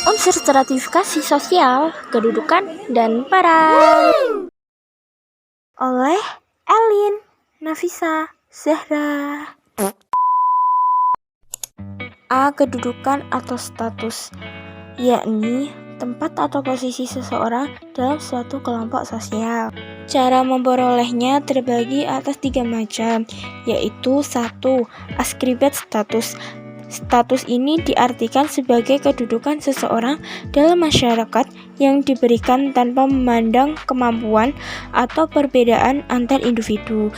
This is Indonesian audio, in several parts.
Unsur stratifikasi sosial, kedudukan, dan peran. Oleh Elin Nafisa Zahra. A. Kedudukan atau status, yakni tempat atau posisi seseorang dalam suatu kelompok sosial. Cara memperolehnya terbagi atas 3 macam, yaitu 1. Askribat status. Status ini diartikan sebagai kedudukan seseorang dalam masyarakat yang diberikan tanpa memandang kemampuan atau perbedaan antar individu.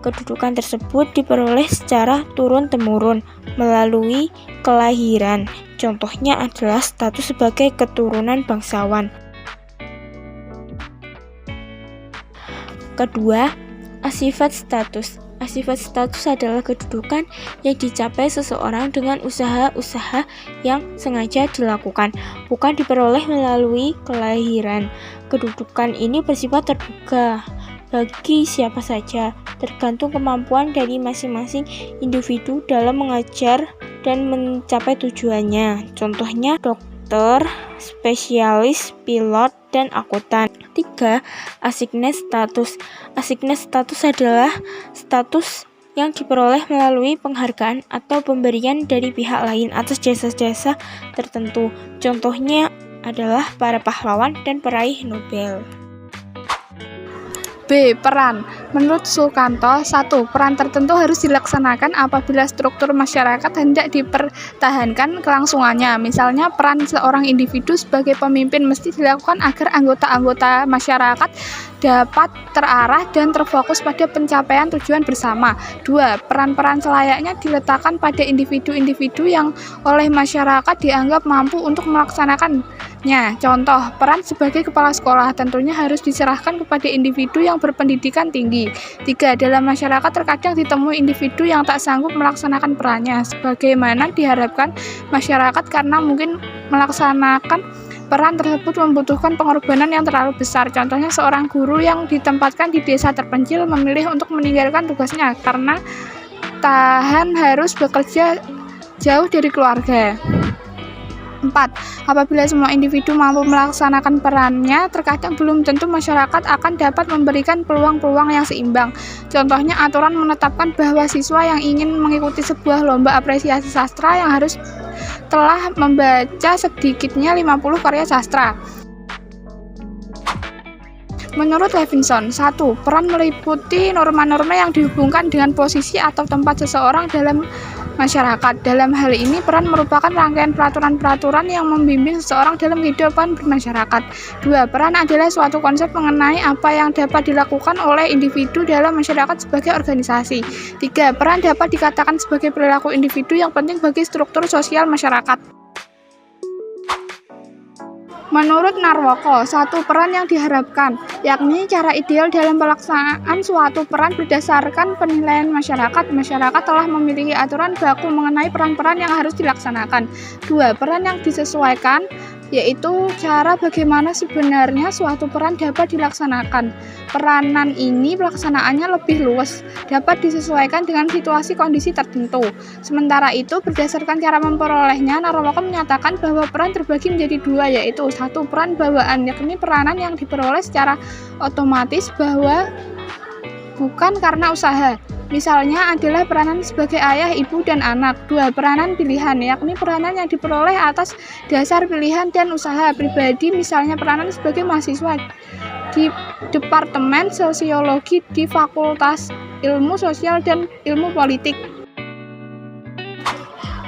Kedudukan tersebut diperoleh secara turun-temurun melalui kelahiran. Contohnya adalah status sebagai keturunan bangsawan. Kedua, asifat status. Asifat status adalah kedudukan yang dicapai seseorang dengan usaha-usaha yang sengaja dilakukan, bukan diperoleh melalui kelahiran. Kedudukan ini bersifat terbuka bagi siapa saja, tergantung kemampuan dari masing-masing individu dalam mengajar dan mencapai tujuannya. Contohnya dokter, spesialis, pilot, dan akuntan. 3. Asignet status. Asignet status adalah status yang diperoleh melalui penghargaan atau pemberian dari pihak lain atas jasa-jasa tertentu. Contohnya adalah para pahlawan dan peraih Nobel. B. Peran. Menurut Sukanto, 1. Peran tertentu harus dilaksanakan apabila struktur masyarakat hendak dipertahankan kelangsungannya. Misalnya, peran seorang individu sebagai pemimpin mesti dilakukan agar anggota-anggota masyarakat dapat terarah dan terfokus pada pencapaian tujuan bersama. 2. Peran-peran selayaknya diletakkan pada individu-individu yang oleh masyarakat dianggap mampu untuk melaksanakannya. Contoh, peran sebagai kepala sekolah tentunya harus diserahkan kepada individu yang berpendidikan tinggi. 3. Dalam masyarakat terkadang ditemui individu yang tak sanggup melaksanakan perannya sebagaimana diharapkan masyarakat karena mungkin melaksanakan peran tersebut membutuhkan pengorbanan yang terlalu besar. Contohnya seorang guru yang ditempatkan di desa terpencil memilih untuk meninggalkan tugasnya karena harus bekerja jauh dari keluarga. 4. Apabila semua individu mampu melaksanakan perannya, terkadang belum tentu masyarakat akan dapat memberikan peluang-peluang yang seimbang. Contohnya, aturan menetapkan bahwa siswa yang ingin mengikuti sebuah lomba apresiasi sastra yang harus telah membaca sedikitnya 50 karya sastra. Menurut Levinson, 1. Peran meliputi norma-norma yang dihubungkan dengan posisi atau tempat seseorang dalam masyarakat. Dalam hal ini, peran merupakan rangkaian peraturan-peraturan yang membimbing seseorang dalam kehidupan bermasyarakat. 2. Peran adalah suatu konsep mengenai apa yang dapat dilakukan oleh individu dalam masyarakat sebagai organisasi. 3. Peran dapat dikatakan sebagai perilaku individu yang penting bagi struktur sosial masyarakat. Menurut Narwoko, 1. Peran yang diharapkan, yakni cara ideal dalam pelaksanaan suatu peran berdasarkan penilaian masyarakat. Masyarakat telah memiliki aturan baku mengenai peran-peran yang harus dilaksanakan. 2. Peran yang disesuaikan, yaitu cara bagaimana sebenarnya suatu peran dapat dilaksanakan. Peranan ini pelaksanaannya lebih luas, dapat disesuaikan dengan situasi kondisi tertentu. Sementara itu, berdasarkan cara memperolehnya, Narwoko menyatakan bahwa peran terbagi menjadi 2, yaitu 1. Peran bawaan, yakni peranan yang diperoleh secara otomatis bahwa bukan karena usaha. Misalnya adalah peranan sebagai ayah, ibu, dan anak. 2. Peranan pilihan, yakni peranan yang diperoleh atas dasar pilihan dan usaha pribadi. Misalnya peranan sebagai mahasiswa di Departemen Sosiologi di Fakultas Ilmu Sosial dan Ilmu Politik.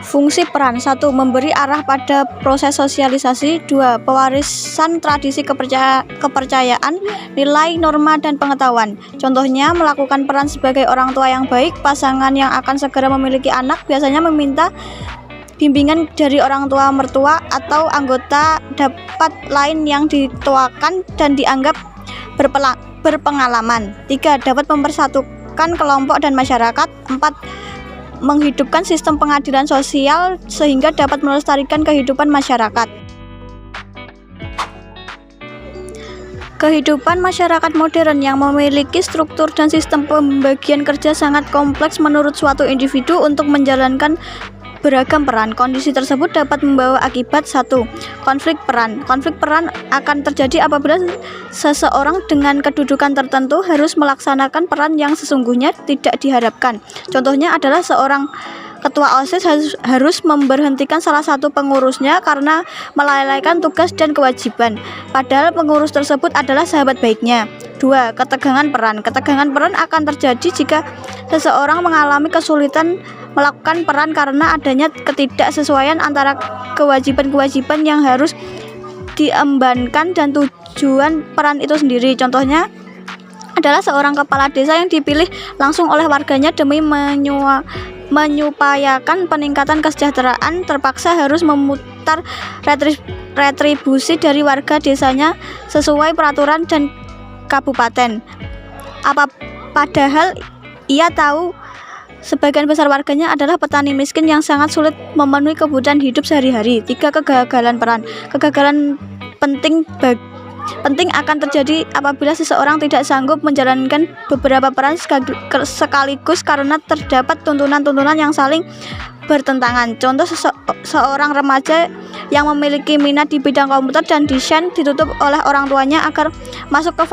Fungsi peran. 1. Memberi arah pada proses sosialisasi. 2. Pewarisan tradisi kepercayaan, nilai, norma, dan pengetahuan. Contohnya, melakukan peran sebagai orang tua yang baik. Pasangan yang akan segera memiliki anak biasanya meminta bimbingan dari orang tua mertua atau anggota dapat lain yang dituakan dan dianggap berpengalaman. 3. Dapat mempersatukan kelompok dan masyarakat. 4. Menghidupkan sistem pengadilan sosial sehingga dapat melestarikan kehidupan masyarakat. Kehidupan masyarakat modern yang memiliki struktur dan sistem pembagian kerja sangat kompleks menurut suatu individu untuk menjalankan beragam peran. Kondisi tersebut dapat membawa akibat 1. Konflik peran. Konflik peran akan terjadi apabila seseorang dengan kedudukan tertentu harus melaksanakan peran yang sesungguhnya tidak diharapkan. Contohnya adalah seorang ketua OSIS harus memberhentikan salah satu pengurusnya karena melalaikan tugas dan kewajiban, padahal pengurus tersebut adalah sahabat baiknya. 2. Ketegangan peran. Ketegangan peran akan terjadi jika seseorang mengalami kesulitan melakukan peran karena adanya ketidaksesuaian antara kewajiban-kewajiban yang harus diembankan dan tujuan peran itu sendiri. Contohnya adalah seorang kepala desa yang dipilih langsung oleh warganya demi menyupayakan peningkatan kesejahteraan, terpaksa harus memutar retribusi dari warga desanya sesuai peraturan dan kabupaten. Padahal ia tahu sebagian besar warganya adalah petani miskin yang sangat sulit memenuhi kebutuhan hidup sehari-hari. 3. Kegagalan peran. Kegagalan penting akan terjadi apabila seseorang tidak sanggup menjalankan beberapa peran sekaligus karena terdapat tuntunan-tuntunan yang saling bertentangan. Contoh, seorang remaja yang memiliki minat di bidang komputer dan desain ditutup oleh orang tuanya agar masuk ke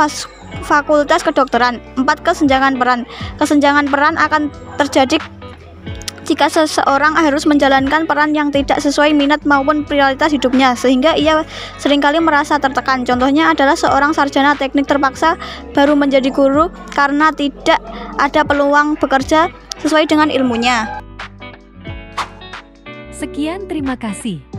fakultas kedokteran. 4. Kesenjangan peran. Kesenjangan peran akan terjadi jika seseorang harus menjalankan peran yang tidak sesuai minat maupun prioritas hidupnya, sehingga ia seringkali merasa tertekan. Contohnya adalah seorang sarjana teknik terpaksa baru menjadi guru karena tidak ada peluang bekerja sesuai dengan ilmunya. Sekian, terima kasih.